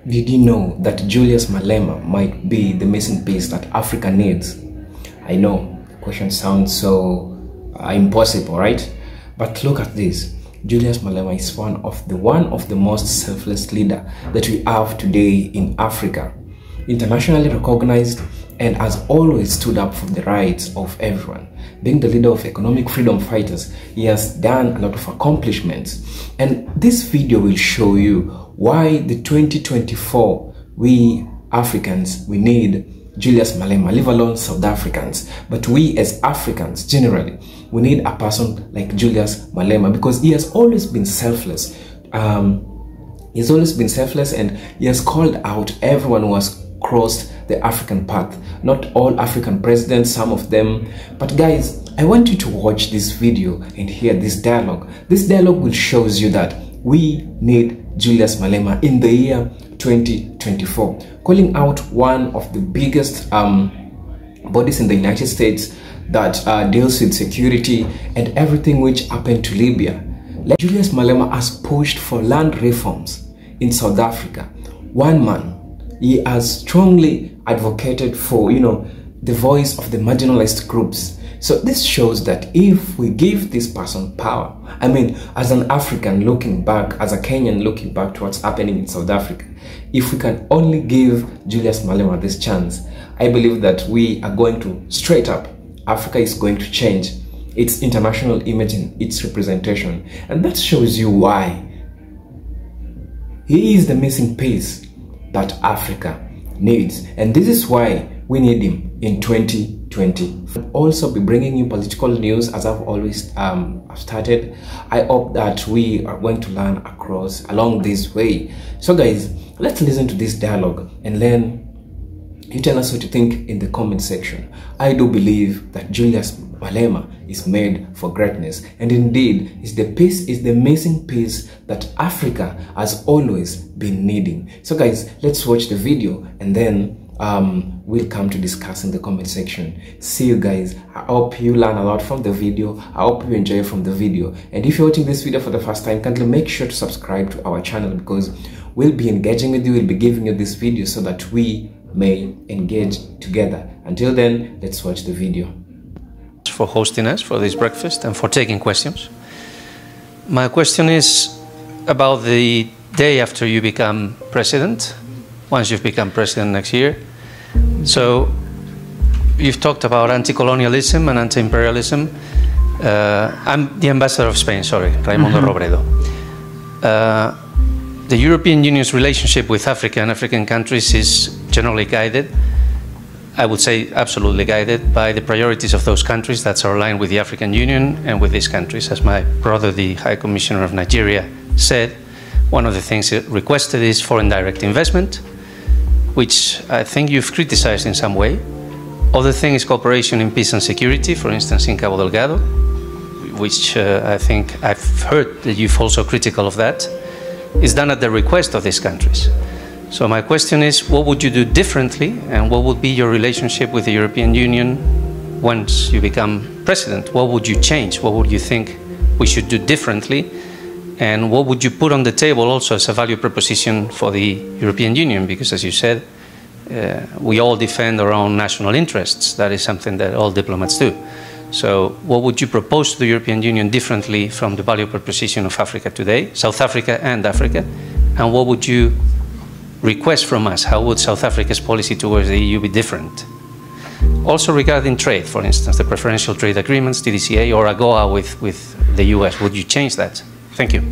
Did you know that Julius Malema might be the missing piece that Africa needs? I know the question sounds so impossible, right? But look at this. Julius Malema is one of the most selfless leader that we have today in Africa. Internationally recognized and has always stood up for the rights of everyone. Being the leader of economic freedom fighters, he has done a lot of accomplishments. And this video will show you why the 2024 we Africans, we need Julius Malema, leave alone South Africans. But we as Africans generally, we need a person like Julius Malema because he has always been selfless. He's always been selfless and he has called out everyone who has crossed the African path. Not all African presidents, some of them. But guys, I want you to watch this video and hear this dialogue. This dialogue will show you that we need Julius Malema in the year 2024, calling out one of the biggest bodies in the United States that deals with security and everything which happened to Libya. Like Julius Malema has pushed for land reforms in South Africa. One man, he has strongly advocated for, the voice of the marginalized groups. So this shows that if we give this person power, I mean, as an African looking back, as a Kenyan looking back to what's happening in South Africa, if we can only give Julius Malema this chance, I believe that we are going to, straight up, Africa is going to change its international image and its representation. And that shows you why he is the missing piece that Africa needs. And this is why we need him in 2020. I'll also be bringing you political news as I've always started. I hope that we are going to learn along this way. So guys, let's listen to this dialogue and then you tell us what you think in the comment section. I do believe that Julius Malema is made for greatness, and indeed is the missing piece that Africa has always been needing. So guys, let's watch the video and then we'll come to discuss in the comment section. See you guys. I hope you learn a lot from the video. I hope you enjoy from the video. And if you're watching this video for the first time, kindly make sure to subscribe to our channel because we'll be engaging with you. We'll be giving you this video so that we may engage together. Until then, let's watch the video. For hosting us for this breakfast and for taking questions. My question is about the day after you become president, once you've become president next year. So you've talked about anti-colonialism and anti-imperialism. I'm the ambassador of Spain, sorry, Raimundo Robredo. The European Union's relationship with Africa and African countries is generally guided, I would say absolutely guided, by the priorities of those countries that are aligned with the African Union and with these countries. As my brother, the High Commissioner of Nigeria, said, one of the things it requested is foreign direct investment, which I think you've criticized in some way. Other thing is cooperation in peace and security, for instance, in Cabo Delgado, which I think I've heard that you've also critical of that. Is done at the request of these countries. So my question is, what would you do differently and what would be your relationship with the European Union once you become president? What would you change? What would you think we should do differently? And what would you put on the table also as a value proposition for the European Union? Because as you said, we all defend our own national interests. That is something that all diplomats do. So what would you propose to the European Union differently from the value proposition of Africa today, South Africa and Africa? And what would you request from us? How would South Africa's policy towards the EU be different? Also regarding trade, for instance, the preferential trade agreements, TDCA or AGOA with the US, would you change that? Thank you.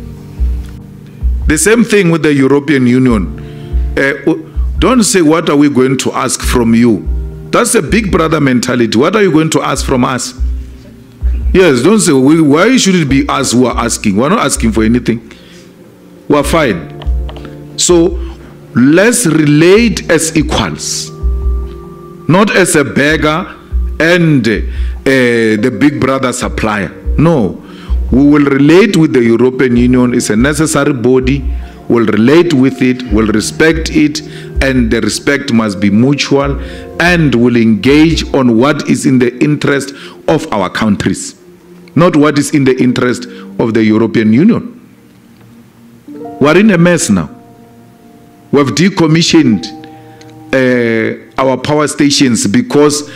The same thing with the European Union. Don't say, what are we going to ask from you? That's a big brother mentality. What are you going to ask from us? Yes, don't say, why should it be us who are asking? We're not asking for anything. We're fine. So let's relate as equals, not as a beggar and the big brother supplier. No, we will relate with the European Union. It's a necessary body. We'll relate with it, we'll respect it, and the respect must be mutual, and we'll engage on what is in the interest of our countries, not what is in the interest of the European Union. We're in a mess now. We have decommissioned our power stations because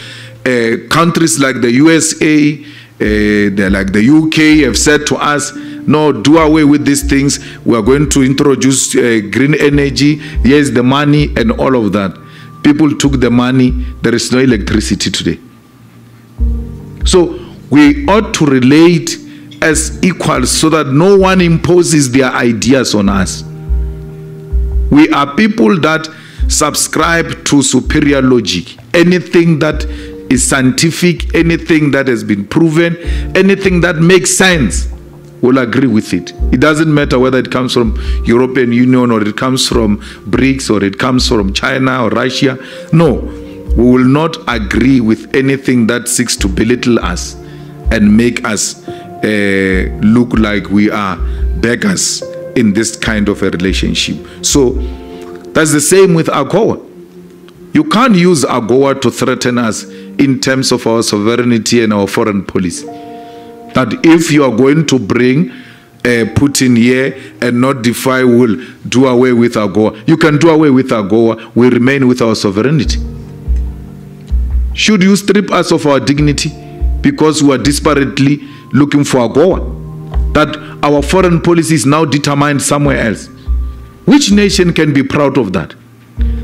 countries like the USA, like the UK have said to us, no, do away with these things. We are going to introduce green energy. Here's the money and all of that. People took the money. There is no electricity today. So we ought to relate as equals so that no one imposes their ideas on us. We are people that subscribe to superior logic. Anything that is scientific, anything that has been proven, anything that makes sense, we'll agree with it. It doesn't matter whether it comes from European Union or it comes from BRICS or it comes from China or Russia. No, we will not agree with anything that seeks to belittle us and make us look like we are beggars in this kind of a relationship. So that's the same with AGOA. You can't use AGOA to threaten us in terms of our sovereignty and our foreign policy. That if you are going to bring Putin here and not defy, will do away with AGOA. You can do away with AGOA. We remain with our sovereignty. Should you strip us of our dignity because we are desperately looking for AGOA? That our foreign policy is now determined somewhere else. Which nation can be proud of that?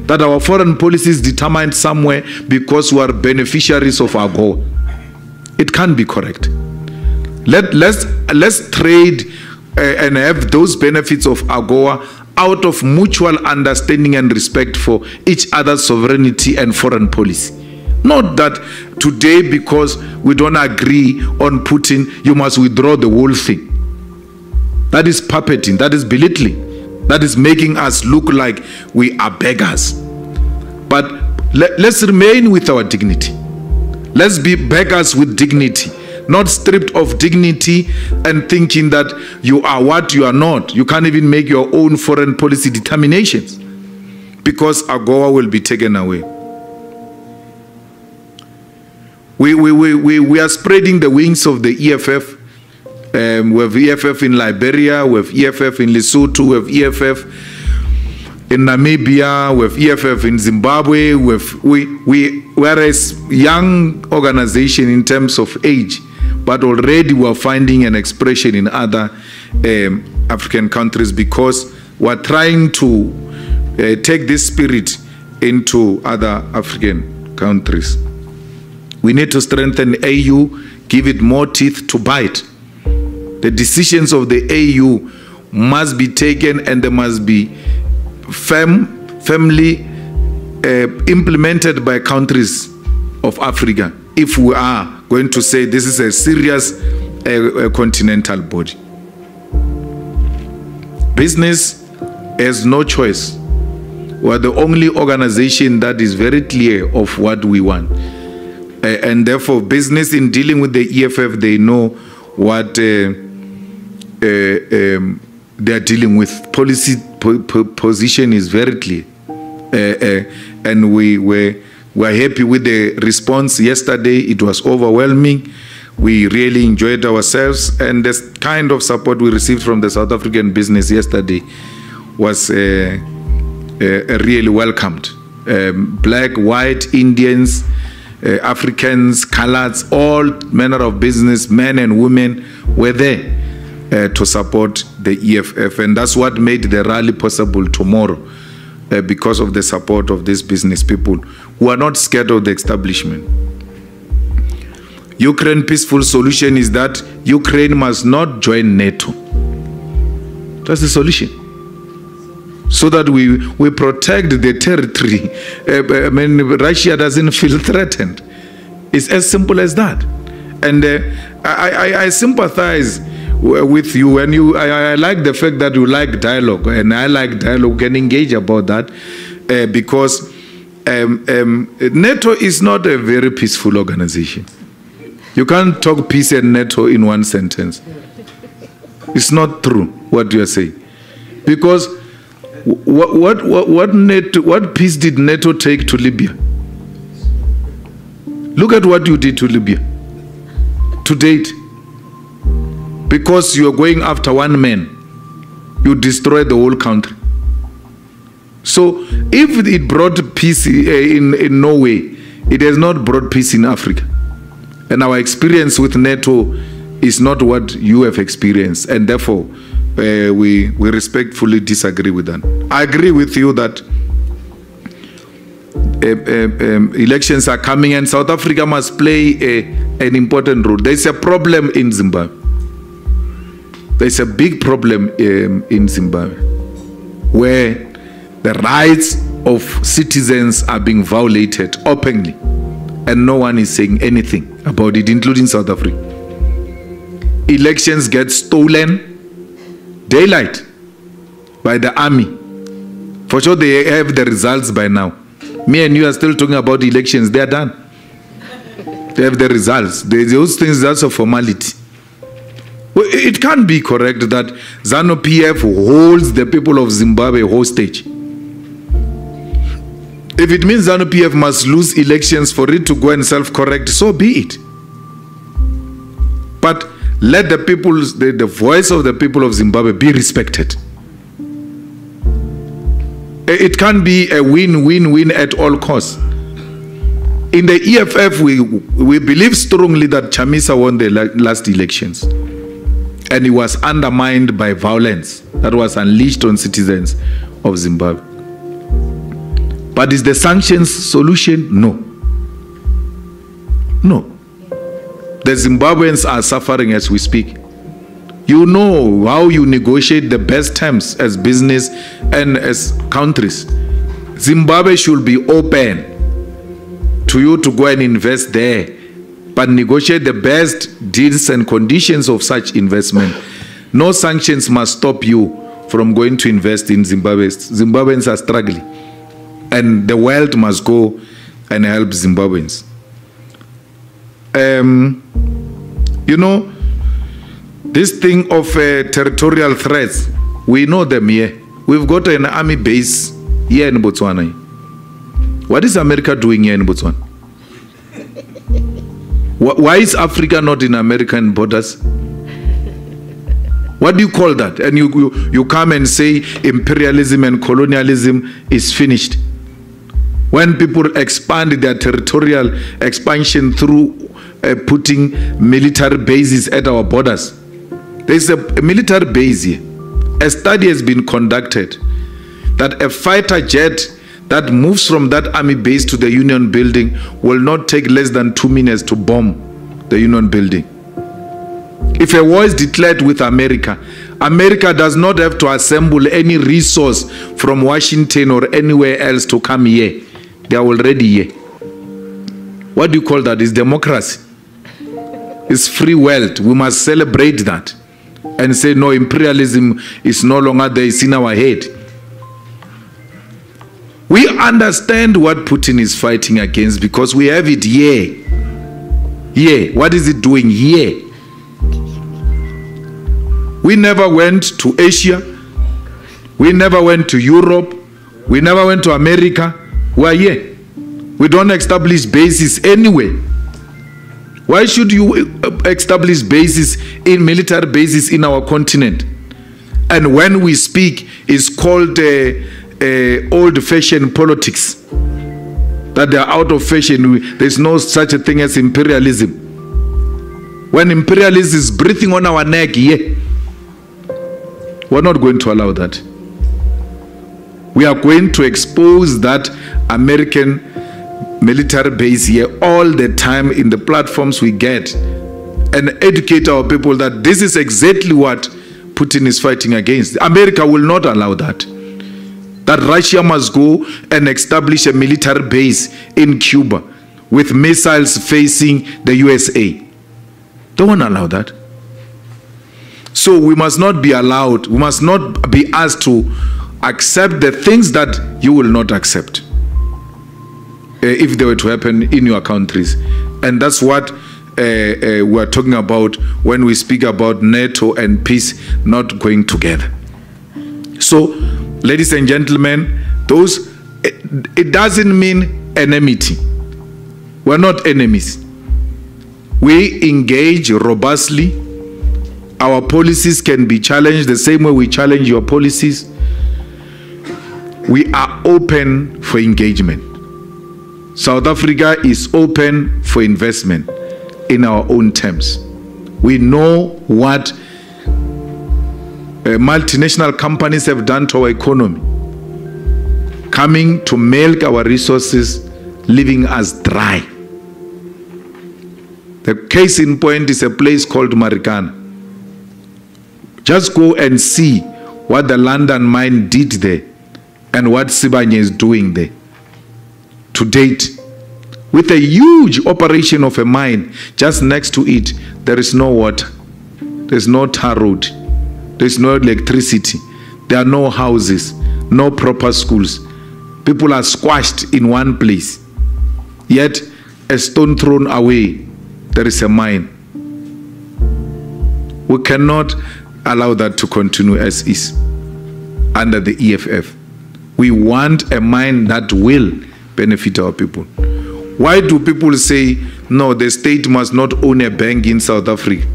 That our foreign policy is determined somewhere because we are beneficiaries of AGOA. It can't be correct. Let's trade and have those benefits of AGOA out of mutual understanding and respect for each other's sovereignty and foreign policy. Not that today, because we don't agree on Putin, you must withdraw the whole thing. That is puppeting, that is belittling. That is making us look like we are beggars. But let's remain with our dignity. Let's be beggars with dignity, not stripped of dignity and thinking that you are what you are not. You can't even make your own foreign policy determinations because AGOA will be taken away. We are spreading the wings of the EFF. We have EFF in Liberia, we have EFF in Lesotho, we have EFF in Namibia, we have EFF in Zimbabwe. We are a young organization in terms of age, but already we are finding an expression in other African countries because we are trying to take this spirit into other African countries. We need to strengthen AU, give it more teeth to bite. The decisions of the AU must be taken and they must be firmly implemented by countries of Africa if we are going to say this is a serious continental body. Business has no choice. We are the only organization that is very clear of what we want. And therefore, business in dealing with the EFF, they know what they are dealing with. Policy position is very clear. And we were happy with the response yesterday. It was overwhelming. We really enjoyed ourselves. And this kind of support we received from the South African business yesterday was really welcomed. Black, white, Indians, Africans, coloreds, all manner of business, men and women were there to support the EFF. And that's what made the rally possible tomorrow, because of the support of these business people who are not scared of the establishment. Ukraine peaceful solution is that Ukraine must not join NATO. That's the solution. So that we protect the territory. I mean, Russia doesn't feel threatened. It's as simple as that. And I sympathize with you when I like the fact that you like dialogue, and I like dialogue. We can engage about that because NATO is not a very peaceful organization. You can't talk peace and NATO in one sentence. It's not true what you are saying, because what peace did NATO take to Libya? Look at what you did to Libya to date. Because you are going after one man, you destroy the whole country. So if it brought peace in Norway, it has not brought peace in Africa. And our experience with NATO is not what you have experienced. And therefore, we respectfully disagree with that. I agree with you that elections are coming and South Africa must play an important role. There's a problem in Zimbabwe. There's a big problem in Zimbabwe where the rights of citizens are being violated openly and no one is saying anything about it, including South Africa. Elections get stolen daylight by the army. For sure they have the results by now. Me and you are still talking about elections. They are done. They have the results. Those things, that's a formality. Well, it can't be correct that ZANU-PF holds the people of Zimbabwe hostage. If it means ZANU-PF must lose elections for it to go and self-correct, so be it. But let the people, the voice of the people of Zimbabwe be respected. It can't be a win-win-win at all costs. In the EFF, we believe strongly that Chamisa won the last elections. And he was undermined by violence that was unleashed on citizens of Zimbabwe. But is the sanctions solution? No. No. The Zimbabweans are suffering as we speak. You know how you negotiate the best terms as business and as countries. Zimbabwe should be open to you to go and invest there, but negotiate the best deals and conditions of such investment. No sanctions must stop you from going to invest in Zimbabwe. Zimbabweans are struggling, and the world must go and help Zimbabweans. You know, this thing of territorial threats, we know them here. We've got an army base here in Botswana. What is America doing here in Botswana? Why is Africa not in American borders? What do you call that? And you come and say imperialism and colonialism is finished. When people expand their territorial expansion through putting military bases at our borders. There's a military base here. A study has been conducted that a fighter jet that moves from that army base to the Union building will not take less than 2 minutes to bomb the Union building. If a war is declared with America, America does not have to assemble any resource from Washington or anywhere else to come here. They are already here. What do you call that? It's democracy. It's free wealth. We must celebrate that and say, no, imperialism is no longer there. It's in our head. We understand what Putin is fighting against because we have it here. Here. What is it doing here? We never went to Asia. We never went to Europe. We never went to America. We are here. We don't establish bases anywhere. Why should you establish bases in military bases in our continent? And when we speak, it's called old-fashioned politics. That they are out of fashion. There's no such a thing as imperialism. When imperialism is breathing on our neck, yeah, we're not going to allow that. We are going to expose that American military base here all the time in the platforms we get and educate our people that this is exactly what Putin is fighting against. America will not allow that. That Russia must go and establish a military base in Cuba with missiles facing the USA. Don't want to allow that. So we must not be allowed, we must not be asked to accept the things that you will not accept if they were to happen in your countries. And that's what we're talking about when we speak about NATO and peace not going together. So, ladies and gentlemen, it doesn't mean enmity. We're not enemies. We engage robustly. Our policies can be challenged the same way we challenge your policies. we are open for engagement. South Africa is open for investment in our own terms. We know what multinational companies have done to our economy, coming to milk our resources, leaving us dry. The case in point is a place called Marikana. Just go and see what the London mine did there and what Sibanye is doing there. To date, with a huge operation of a mine just next to it, there is no water, there's no tar road, there's no electricity, there are no houses, no proper schools. People are squashed in one place. Yet, a stone thrown away, there is a mine. We cannot allow that to continue as is under the EFF. We want a mine that will benefit our people. Why do people say, no, the state must not own a bank in South Africa?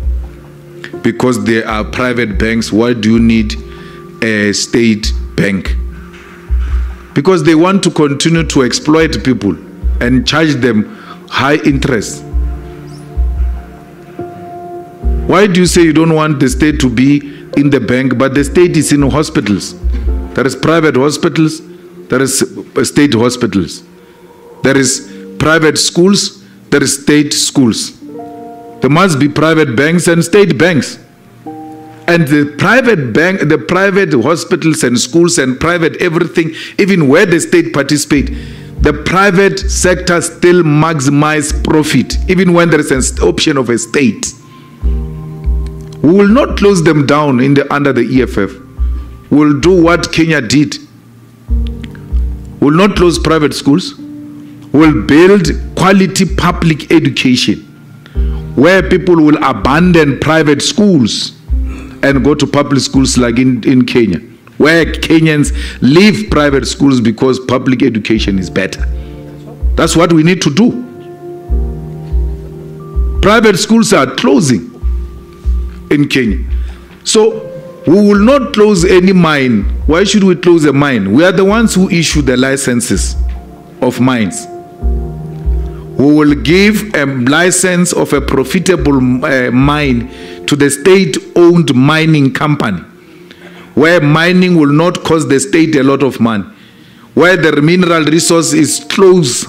Because there are private banks. Why do you need a state bank? Because they want to continue to exploit people and charge them high interest. Why do you say you don't want the state to be in the bank, but the state is in hospitals? There is private hospitals, there is state hospitals. There is private schools, there is state schools. There must be private banks and state banks. And the private bank, the private hospitals and schools and private everything, even where the state participate, the private sector still maximize profit, even when there is an option of a state. We will not close them down under the EFF. We will do what Kenya did. We will not close private schools. We will build quality public education where people will abandon private schools and go to public schools like in Kenya, where Kenyans leave private schools because public education is better. That's what we need to do. Private schools are closing in Kenya. So we will not close any mine. Why should we close a mine? We are the ones who issue the licenses of mines. We will give a license of a profitable mine to the state-owned mining company, where mining will not cost the state a lot of money, where the mineral resource is close.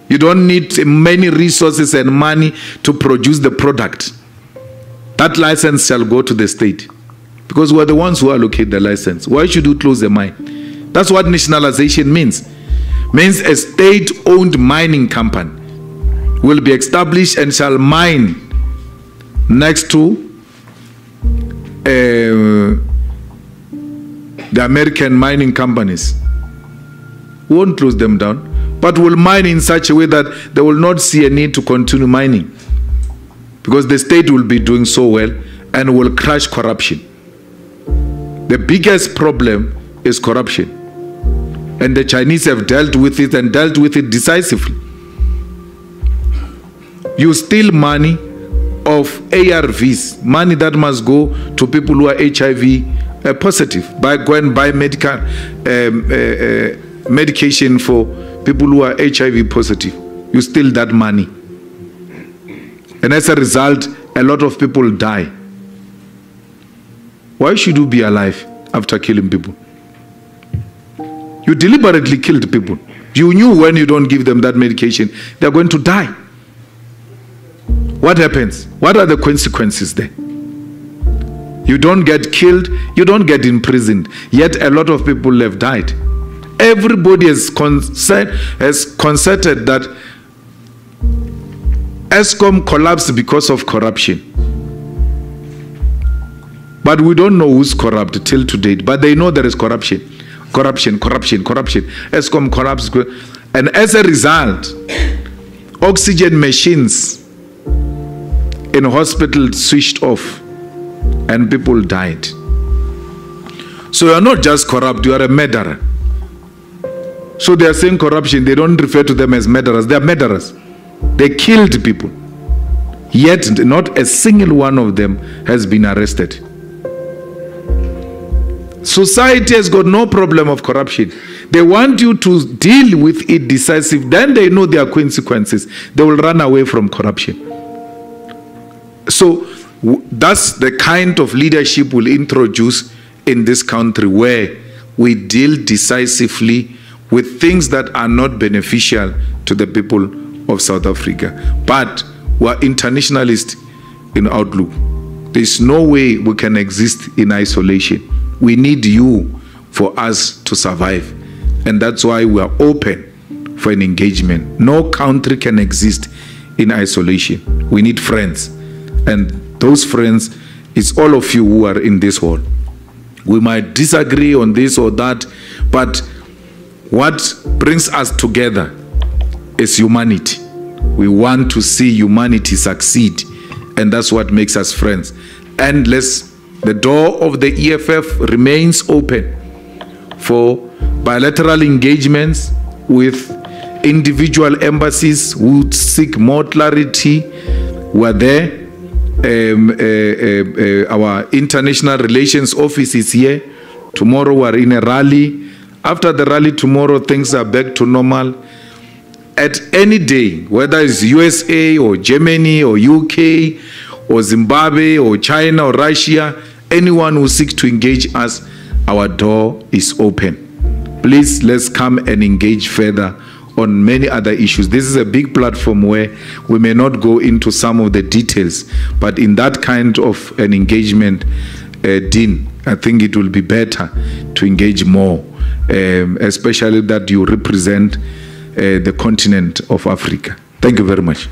You don't need many resources and money to produce the product. That license shall go to the state, because we are the ones who allocate the license. Why should we close the mine? That's what nationalization means. Means a state-owned mining company will be established and shall mine next to the American mining companies. We won't close them down, but will mine in such a way that they will not see a need to continue mining, because the state will be doing so well and will crush corruption. The biggest problem is corruption, and the Chinese have dealt with it and dealt with it decisively. You steal money of ARVs, money that must go to people who are HIV positive, by go and buy medication for people who are HIV positive. You steal that money, and as a result, a lot of people die. Why should you be alive after killing people? You deliberately killed people. You knew when you don't give them that medication, they're going to die. What happens? What are the consequences there? You don't get killed, you don't get imprisoned, yet a lot of people have died. Everybody has concerted that ESCOM collapsed because of corruption. But we don't know who's corrupt till to date. But they know there is corruption. Corruption. ESCOM collapsed. And as a result, oxygen machines in hospitals switched off and people died. So you are not just corrupt, you are a murderer. So they are saying corruption, they don't refer to them as murderers. They are murderers. They killed people. Yet not a single one of them has been arrested. Society has got no problem of corruption. They want you to deal with it decisive. Then they know there are consequences. They will run away from corruption. So that's the kind of leadership we'll introduce in this country, where we deal decisively with things that are not beneficial to the people of South Africa. But we're internationalists in outlook. There's no way we can exist in isolation. We need you for us to survive. And that's why we are open for an engagement. No country can exist in isolation. We need friends. And those friends is all of you who are in this hall. We might disagree on this or that, but what brings us together is humanity. We want to see humanity succeed, and that's what makes us friends. And the door of the EFF remains open for bilateral engagements with individual embassies who seek more clarity. We're there. Our international relations office is here. Tomorrow we're in a rally. After the rally tomorrow, things are back to normal. At any day, whether it's USA or Germany or UK or Zimbabwe or China or Russia, anyone who seeks to engage us, our door is open. Please, let's come and engage further on many other issues. This is a big platform where we may not go into some of the details, but in that kind of an engagement, Dean, I think it will be better to engage more, especially that you represent the continent of Africa. Thank you very much.